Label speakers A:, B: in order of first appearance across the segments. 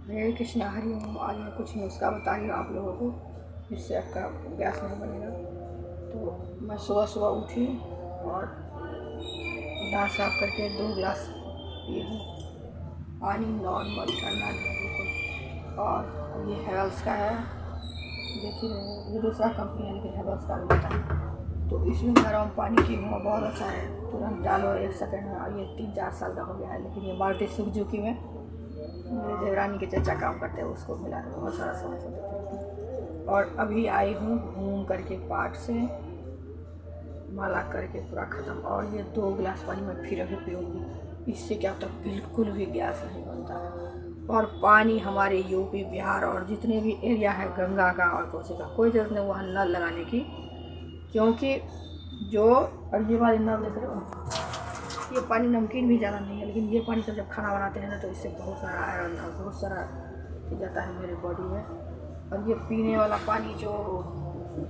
A: हरे कृष्णा हरि ओम। आज मैं कुछ नुस्खा बता रही हूँ आप लोगों को, जिससे आपका गैस नहीं बनेगा। तो मैं सुबह सुबह उठी और दांत साफ करके 2 गिलास पी हूँ पानी, नॉर्मल ठंडा नहीं बिल्कुल। और ये हेवल्स का है, देखिए ये दूसरा कंपनी है लेकिन हेवल्स का भी होता है। तो इसमें गर्म पानी की हुआ बहुत अच्छा है, तुरंत डालो 1 सेकंड में। और ये 3-4 साल का हो गया है, लेकिन ये मारुति सुजुकी में मेरे देवरानी के चचा काम करते हैं, उसको मिला है, बहुत सारा समझ देते हैं। और अभी आई हूँ घूम करके पार्क से, माला करके पूरा ख़त्म। और ये 2 गिलास पानी मैं फिर अभी पीऊँगी। इससे क्या होता है, बिल्कुल भी गैस नहीं बनता है। और पानी हमारे यूपी, बिहार और जितने भी एरिया है गंगा का और कोसी का, कोई ज़रूरत नहीं वहाँ नल लगाने की, क्योंकि जो और ये वाले नल देख रहे हो, ये पानी नमकीन भी ज़्यादा नहीं है, लेकिन ये पानी से जब खाना बनाते हैं ना तो इससे बहुत सारा आयरन और बहुत सारा जाता है मेरे बॉडी में। और ये पीने वाला पानी जो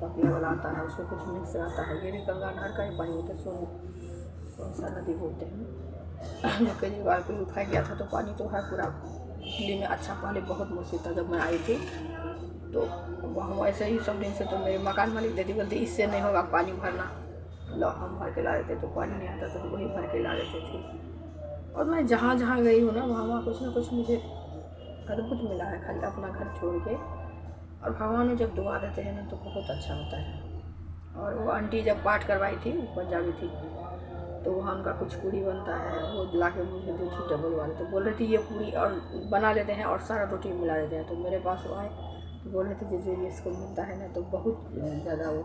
A: पीने वाला आता है उसमें कुछ मिक्स रहता है, ये भी गंगा नहर का ही पानी होता है, कौन सा नदी बोलते हैं। जो केजरीवाल पे उठाया गया था, तो पानी तो है पूरा दिल्ली में अच्छा। पहले बहुत मुश्किल था जब मैं आई थी, तो हम ऐसे ही सब दिन से, तो मेरे मकान मालिक दीदी बोलते इससे नहीं होगा पानी भरना, लो हम भर के ला देते, तो पानी नहीं आता तो वही भर के ला देते थे। और मैं जहाँ जहाँ गई हूँ ना वहाँ कुछ ना कुछ मुझे अद्भुत मिला है, खाली अपना घर छोड़ के। और भगवान ने जब दुआ देते हैं ना तो बहुत अच्छा होता है। और वो आंटी जब पाठ करवाई थी, पंजाबी थी, तो वहाँ उनका कुछ पूड़ी बनता है, वो ला के मुझे दी थी डबल वाली। तो बोल रही थी ये पूड़ी और बना लेते हैं और सारा रोटी मिला देते हैं। तो मेरे पास वो आए तो बोल रहे थे जो इसको मिलता है ना, तो बहुत ज़्यादा वो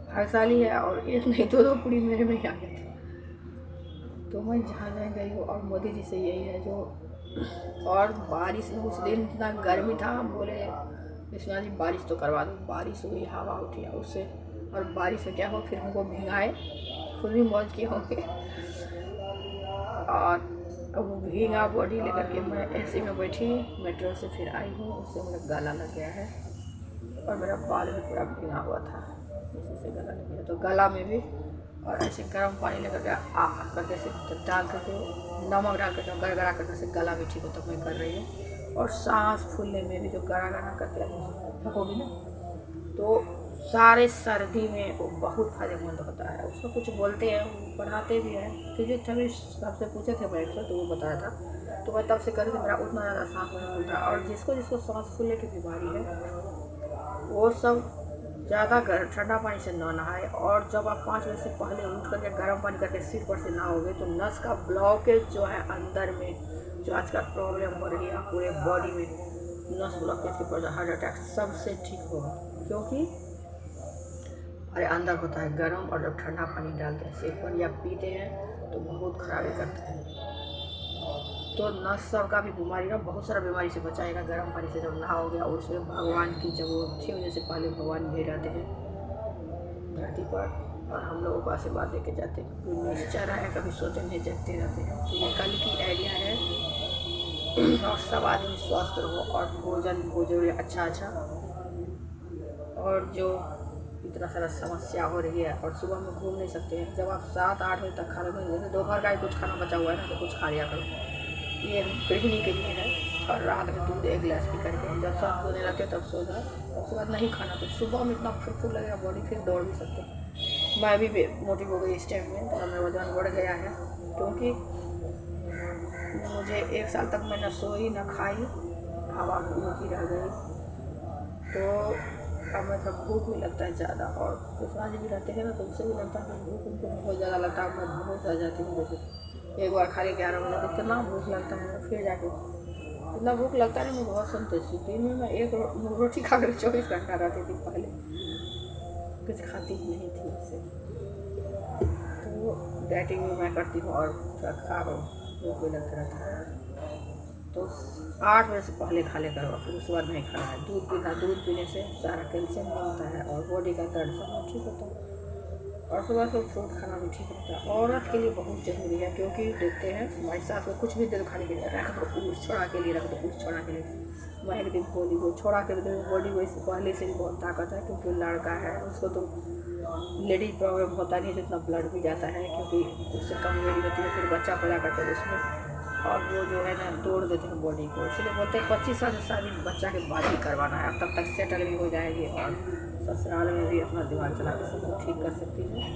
A: भाग्यशाली है। और एक नहीं 2-2 पूड़ी मेरे में ही आ गए थे। तो मैं जहाँ जहाँ गई हूँ, और मोदी जी से यही है जो। और बारिश में उस दिन इतना गर्मी था, हम बोले विश्वनाथ जी बारिश तो करवा दो। बारिश हुई, हवा उठी उससे, और बारिश से क्या हो, फिर हमको भिगाए, खुद भी मौज किए होंगे। और अब वो भीगा बॉडी लेकर के मैं एसी में बैठी, मेट्रो से फिर आई हूँ, उससे मेरा गला लग गया है और मेरा बाल भी पूरा भीगा हुआ था, इसी से गला लग गया। तो गला में भी, और ऐसे गर्म पानी लेकर के करके से डाल करके, नमक डाल करके गड़गड़ा करके से गला भी ठीक होता, मैं कर रही हूँ। और सांस फूलने में भी जो गड़ा करके थकोगी ना, तो सारे सर्दी में वो बहुत फायदेमंद होता है। उसमें कुछ बोलते हैं, पढ़ाते भी हैं, फिजियोथेरेपिस्ट सबसे पूछे थे मैं तो वो बताया था, तो मैं तब से कर रही थी, मेरा उतना ज़्यादा सांस नहीं फूलता। और जिसको जिसको सांस फूलने की बीमारी है, वो सब ज़्यादा ठंडा पानी से ना नहाए। और जब आप 5 बजे से पहले उठ करके गर्म पानी करके सिर पर से नहाओगे, तो नस का ब्लॉकेज जो है अंदर में, जो आजकल प्रॉब्लम हो रही है पूरे बॉडी में, नस ब्लॉकेज की वजह हार्ट अटैक सबसे ठीक होगा, क्योंकि अरे अंदर होता है गर्म। और जब ठंडा पानी डालते हैं सिर पर या पीते हैं तो बहुत खराबी करता है। तो नस का भी बीमारी ना, बहुत सारा बीमारी से बचाएगा गर्म पानी से जब नहाओगे। और उसमें भगवान की जब वो 6 बजे से पहले भगवान भेज आते हैं धरती पर, और हम लोगों को आशीर्वाद दे के जाते हैं, क्योंकि निश्चय है, कभी सोते नहीं जगते रहते हैं। तो ये कल की आइडिया है। और सब आदमी स्वस्थ रहो, और भोजन भोजन अच्छा। और जो इतना सारा समस्या हो रही है, और सुबह में घूम नहीं सकते हैं, जब आप 7-8 बजे तक खा लेते हैं, जैसे दोपहर का ही कुछ खाना बचा हुआ है ना, तो कुछ खा लिया करो, ये गृहिणी के लिए है। और रात में दूध 1 गिलास पी करके जब सब सोने लगते तब सो जाओ, उसके बाद नहीं खाना। तो सुबह में इतना फुल लगेगा बॉडी, फिर दौड़ भी सकते। मैं भी मोटी हो गई इस टाइम में, तो मेरा वजन बढ़ गया है, क्योंकि मुझे 1 साल तक मैं न सोई न खाई, हवा की रह गई। तो अब मैं सब भूख भी लगता है ज़्यादा, और कृष्णा जी भी रहते हैं ना, तो उससे भी लगता है कि भूख उनको बहुत ज़्यादा लगता है। मैं बहुत ज़्यादा जाती हूँ, जैसे एक बार खाली 11 बजे इतना भूख लगता है, फिर जाके इतना भूख लगता है ना, मैं बहुत संतुष्ट हूँ। दिन में मैं 1 रोटी खा कर 24 घंटा रहती थी, पहले कुछ खाती ही नहीं थी उससे। तो डाइटिंग भी मैं करती हूँ, और थोड़ा खा भूख भी लगता रहता है। तो 8 बजे से पहले खा ले करो, फिर उसके बाद नहीं खाना है। दूध पीना, दूध पीने से सारा कैल्शियम बनता है, और बॉडी का दर्द सब ठीक होता है। और सुबह से फ्रूट खाना भी ठीक रहता है। औरत के लिए बहुत ज़रूरी है, क्योंकि देखते हैं हमारी सास में कुछ भी दे दो खाने के लिए, रख दो उस छोड़ा के लिए, रख दो उस छोड़ा के लिए। मैं एक दिन बोली वो छोड़ा के लिए, बॉडी में पहले से भी बहुत ताकत है, क्योंकि लड़का है, उसको तो लेडीज प्रॉब्लम होता नहीं, जितना ब्लड भी जाता है, क्योंकि उससे कमजोरी होती है, फिर बच्चा पैदा करते हैं उसमें और वो जो है ना तोड़ देते हैं बॉडी को, इसलिए बोलते हैं 25 साल से शादी बच्चा के बाद ही करवाना है, तब तक सेटल भी हो जाएगी और ससुराल में भी अपना दिमाग चला के सब कुछ ठीक कर सकती है।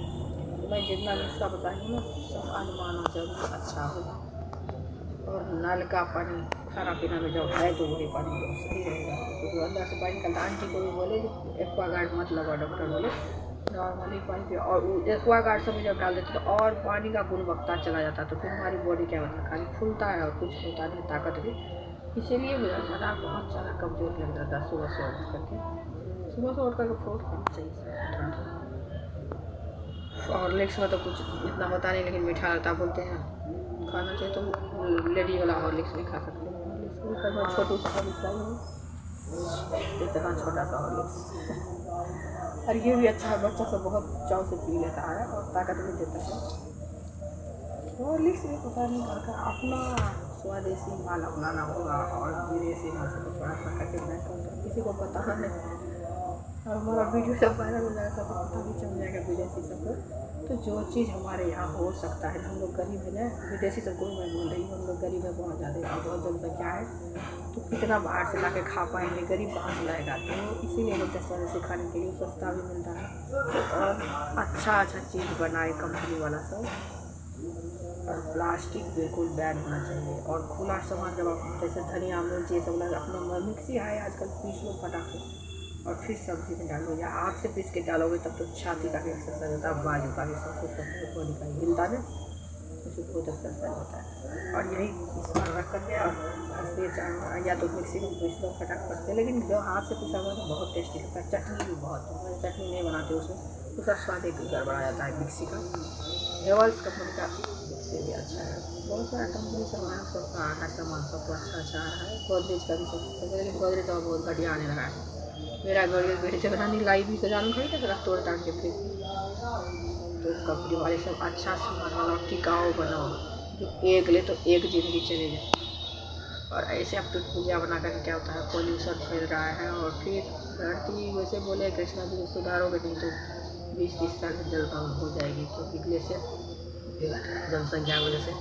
A: तो मैं जितना भी इसका बताऊँगी ना सब अनुमान हो जरूर अच्छा हो। और नल का पानी खाना पीना में जब है तो वही पानी तो सही रहेगा, क्योंकि अंदर से पानी निकलता। आंटी को भी बोले एक्वागार्ड मत लगाओ, डॉक्टर बोले नॉर्मली पानी पे, और एक्वागार्ड सब में जब डाल देते तो और पानी का गुणवत्ता चला जाता है, तो फिर हमारी बॉडी क्या होता है, खाली फूलता है और कुछ होता नहीं, ताकत भी। इसीलिए मुझे ज़्यादा बहुत ज़्यादा कमज़ोर लग जाता है सुबह से उठ करके। सुबह से उठ करके फ्रूट खाना चाहिए ठंड। और हॉर्लिक्स में तो कुछ इतना होता नहीं, लेकिन मीठा रहता बोलते हैं खाना चाहिए, तो लेडी वाला हॉर्लिक्स भी खा सकते हैं। हॉर्लिक्स भी खाना, छोटू सा हॉर्लिक्स है, इतना छोटा सा हॉर्लिक्स। और ये भी अच्छा है, बच्चा सब बहुत चाव से पी लेता है और ताकत भी देता है। हॉर्लिक्स भी पता नहीं घर का अपना स्वदेशी माल अपनाना होगा और विदेशी माल से थोड़ा सा करके मैं किसी को पता नहीं। और हमारा वीडियो सब वायरल हो जाएगा, सबको पता भी चल जाएगा विदेशी सबको। तो जो चीज़ हमारे यहाँ हो सकता है, हम लोग गरीब है ना, विदेशी सबको मैं बोल रही हूँ, हम लोग गरीब है बहुत ज़्यादा और बहुत जनसंख्या है, तो कितना बाहर से ला के खा पाएंगे, गरीब कहाँ से लाएगा। तो इसीलिए बोलते हैं स्वदेशी खाने के लिए सस्ता भी मिलता है और अच्छा चीज़ बनाए कंपनी वाला सब। और प्लास्टिक बिल्कुल बैन होना चाहिए। और खुला सामान जब आप जैसे धनिया मिर्च ये सब लगा अपना मिक्सी है आजकल, पीस लो फटाफट और फिर सब्जी में डालो, या हाथ से पीस के डालोगे तब तो छाती का भी एक्सरसाइज होता है, बाजू का भी, सब कुछ बॉडी का हिलता है, उससे बहुत एक्सरसाइज होता है। और यही इसमें रख करके और या तो मिक्सी में पीस लो फटाफट से, लेकिन जो हाथ से पीसा हुआ तो बहुत टेस्टी लगता है। चटनी भी बहुत, मैं चटनी नहीं बनाती उसमें, उसका स्वाद एक गड़बड़ा जाता है मिक्सी का। हेवल्स कंपनी का मिक्सी भी अच्छा है, बहुत सारा कंपनी सामान सबका आटा सामान सबको अच्छा अच्छा आ रहा है। गोदरेज का भी सब, लेकिन गोदरेज का बहुत घटिया आने लगा है। मेरा गोदरेज मेरी जगह लाई भी तो जानू खरीदा जरा तोड़ ताड़ के फिर, तो कंपनी वाले सब अच्छा सामान वाला टिकाऊ बनाओ, जो एक ले तो एक ज़िंदगी चले जाए। और ऐसे अब तो पूजा बना कर क्या होता है, पॉल्यूशन फैल रहा है। और फिर धरती वैसे बोले कृष्णा जी सुधारोगे नहीं तो 20-30 साल में जलभंग हो जाएगी, क्योंकि ग्लेशियर जनसंख्या की वजह से,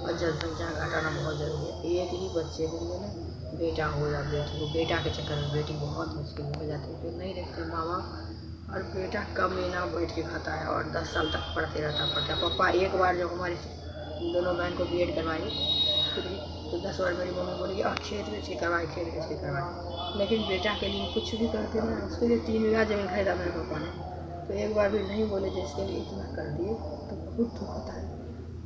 A: और जनसंख्या घटाना बहुत ज़रूरी है। एक ही बच्चे होंगे ना, बेटा हो या बेटी हो, बेटा के चक्कर में बेटी बहुत मुश्किल हो जाती है, तो नहीं देखते माँ बाप। और बेटा कम महीना बैठ के खाता है और 10 साल तक पढ़ते रहता। पापा एक बार जब हमारी दोनों बहन को बीएड करवाई तो 10 बार मेरी मम्मी बोली और खेत बेच के करवाए, खेत बेच के करवाए, लेकिन बेटा के लिए कुछ भी करते ना, उसके लिए 3 बीघा जमीन खरीदा मेरे पापा ने, तो एक बार भी नहीं बोले जिसके लिए इतना कर दिए, तो बहुत दुख होता है।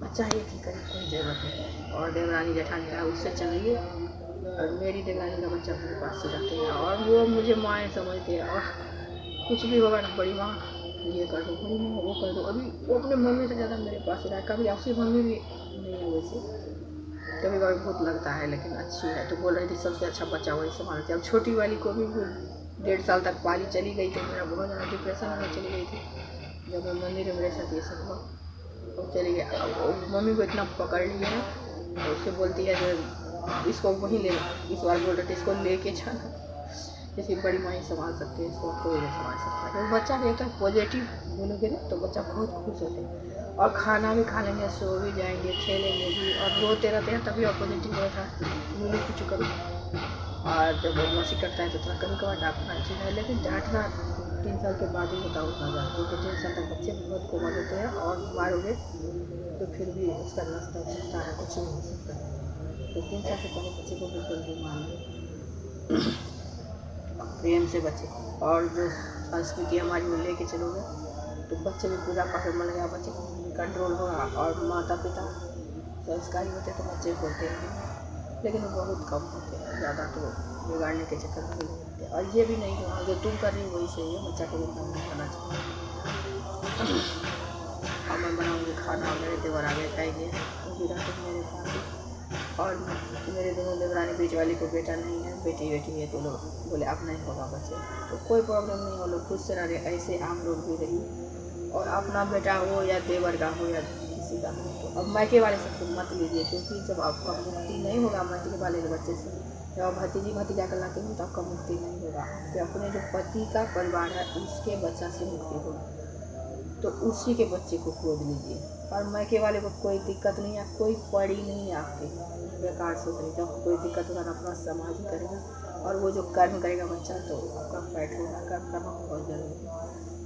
A: बच्चा एक ही करे, कोई ज़रूरत नहीं। और देवरानी जेठानी का उससे चलिए, और मेरी देवरानी का बच्चा मेरे पास ही रखते हैं, और वो मुझे माएँ समझते हैं। और कुछ भी होगा ना, बड़ी माँ ये कर दो, बड़ी माँ वो कर दो, अभी वो अपने मम्मी से ज़्यादा मेरे पास ही रहा। कभी आपसी मम्मी भी नहीं है वैसे, कभी कभी बहुत लगता है, लेकिन अच्छी है। तो बोल रही थी सबसे अच्छा बच्चा वही संभालती है। अब छोटी वाली को भी 1.5 साल तक पाली चली गई थी, मेरा बहुत ज़्यादा डिप्रेशन में चली गई थी जब मैं मंदिर में मेरे साथ ये सब हुआ, तो चली गई। अब मम्मी को इतना पकड़ लिया है, तो उससे बोलती है जो इसको वहीं ले, इस बार बोल रहे थे इसको लेके जाना, जैसे बड़ी माँ ही संभाल सकते हैं, इसको कोई नहीं संभाल सकता। तो बच्चा रहता है पॉजिटिव बोलोगे ना तो बच्चा बहुत खुश होते हैं, और खाना भी खा लेंगे, सो भी जाएंगे, खेलेंगे भी, और रोते रहते हैं तभी पॉजिटिव रहता है, बोले कुछ करो। और जब बदमाशी करता है तो थोड़ा कभी कभार डांटना चाहिए है, लेकिन डांटना 3 साल के बाद ही होता उतना ज़्यादा, क्योंकि 3 साल तक बच्चे बहुत कोमल होते हैं, और मारोगे तो फिर भी उसका रास्ता सकता है, कुछ नहीं हो सकता है। तो 3 साल से पहले बच्चे को बिल्कुल भी मानिए, प्रेम से बच्चे। और जो संस्कृति हमारी वो लेके चलोगे तो बच्चे भी पूरा पाठ में लगेगा, बच्चे को कंट्रोल होगा। और माता पिता संस्कारी होते तो बच्चे होते हैं, लेकिन वो बहुत कम होते हैं, ज़्यादा तो बिगाड़ने के चक्कर में नहीं होते। और ये भी नहीं होगा जो तुम कर रही हो वही सही है, बच्चा को भी काम नहीं करना चाहिए। और मैं बनाऊँगी खाना, मेरे देवर आगे खाएंगे, वो भी रहते मेरे पास। और मेरे दोनों देवरानी बीच वाली को बेटा नहीं है, बेटी है, तो लोग बोले अब नहीं होगा बच्चे, तो कोई प्रॉब्लम नहीं हो, लोग खुद से रह रहे, ऐसे आप लोग भी रहिए। और अपना बेटा हो या देवर का हो या किसी का हो, तो अब मायके वाले सबको मत लीजिए, क्योंकि जब आपका मुक्ति नहीं होगा मायके वाले के बच्चे से, जब भतीजी भतीजा कर लाते हैं तो आपका मुक्ति नहीं होगा, तो अपने जो पति का परिवार है उसके बच्चा से मुक्ति होगा। तो उसी के बच्चे को गोद लीजिए। और मैके वाले को कोई दिक्कत नहीं है, कोई पड़ी नहीं है आपके, बेकार सोच रही। जब कोई दिक्कत होगा तो अपना समाज ही करेगा। और वो जो कर्म करेगा बच्चा तो आपका पैठ होगा। कर्म करना बहुत जरूरी है,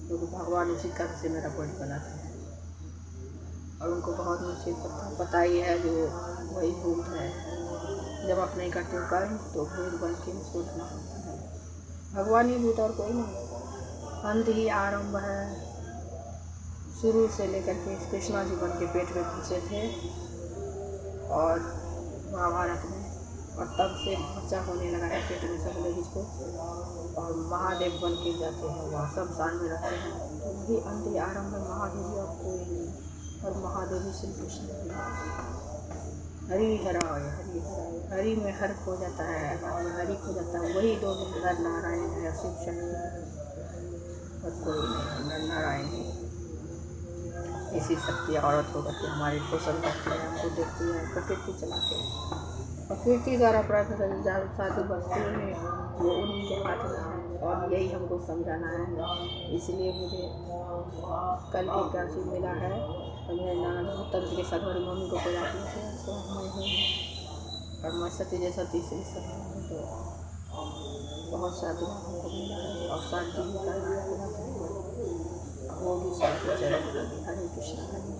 A: क्योंकि भगवान उसी कर्म से मेरा बॉडी बनाते हैं। और उनको बहुत मुझे पता ही है जो वही भूत है। जब आप नहीं करते हो कर्म तो भूत बन के उसको उठना होता है। भगवान ही भूत और कोई नहीं। अंत ही आरंभ है। शुरू से लेकर के कृष्णा जी बन के पेट में घुसे थे और महाभारत में, और तब से बच्चा होने लगा है पेट में सब लेडीज को। और महादेव बन के जाते हैं, वहाँ शमशान में रहते हैं। तो वही अंत ही आरंभ है। महादेव और कोई नहीं, और महादेव श्री कृष्ण। हरि हराय हरि हराय, हरि में हर खो जाता है, हरि खो जाता है। वही दो नर नारायण है, शिव शक्ति, और कोई नहीं। नर नारायण ही ऐसी शक्ति औरत होकर के हमारी पोषण करती है, हमको देखती है, प्रकृति चलाते हैं। प्रकृति द्वारा प्राप्त साधु वस्तुओं में वो उन्हीं के हाथ में है, और यही हमको समझाना है। इसलिए मुझे कल की काशी मिला है, और मेरे नाना तंत्र के साथ हमारी मम्मी को बुलाती थे, तो मैं हूँ। और मैं सती जैसा तीसरी सत्य हूँ। तो बहुत साधु हमको मिला है, और शांति भी करना है, वो भी शांति चरण। हरे कृष्ण हरे।